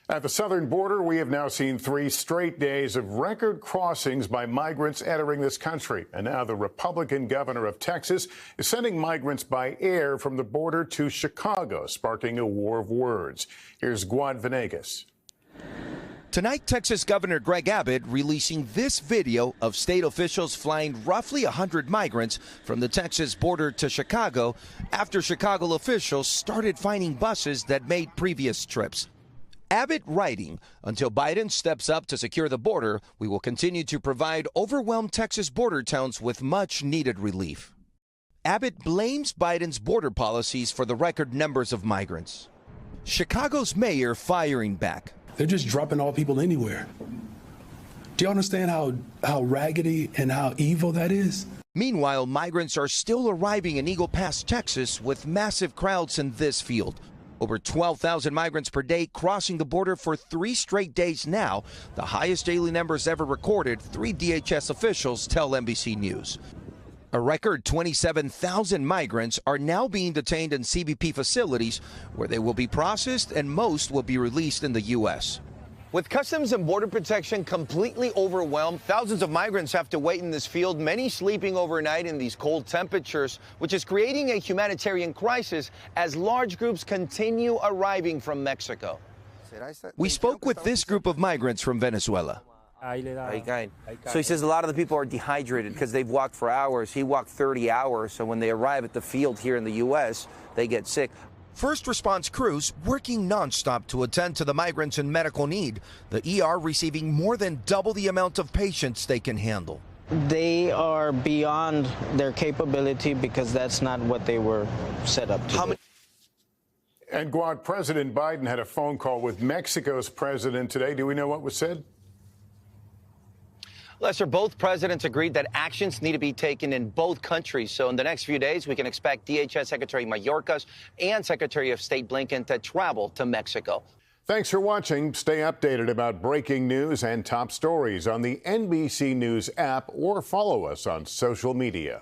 At the southern border, we have now seen 3 straight days of record crossings by migrants entering this country. And now the Republican governor of Texas is sending migrants by air from the border to Chicago, sparking a war of words. Here's Guad Venegas. Tonight, Texas Governor Greg Abbott releasing this video of state officials flying roughly 100 migrants from the Texas border to Chicago after Chicago officials started finding buses that made previous trips. Abbott writing, until Biden steps up to secure the border, we will continue to provide overwhelmed Texas border towns with much needed relief. Abbott blames Biden's border policies for the record numbers of migrants. Chicago's mayor firing back. They're just dropping all people anywhere. Do you understand how raggedy and how evil that is? Meanwhile, migrants are still arriving in Eagle Pass, Texas, with massive crowds in this field. Over 12,000 migrants per day crossing the border for 3 straight days now, the highest daily numbers ever recorded, 3 DHS officials tell NBC News. A record 27,000 migrants are now being detained in CBP facilities where they will be processed and most will be released in the U.S. With Customs and Border Protection completely overwhelmed, thousands of migrants have to wait in this field, many sleeping overnight in these cold temperatures, which is creating a humanitarian crisis as large groups continue arriving from Mexico. We spoke with this group of migrants from Venezuela. So he says a lot of the people are dehydrated because they've walked for hours. He walked 30 hours, so when they arrive at the field here in the U.S., they get sick. First response crews working nonstop to attend to the migrants in medical need, the ER receiving more than double the amount of patients they can handle. They are beyond their capability because that's not what they were set up to do. And Guad, President Biden had a phone call with Mexico's president today. Do we know what was said? Lester, both presidents agreed that actions need to be taken in both countries. So in the next few days, we can expect DHS Secretary Mayorkas and Secretary of State Blinken to travel to Mexico. Thanks for watching. Stay updated about breaking news and top stories on the NBC News app or follow us on social media.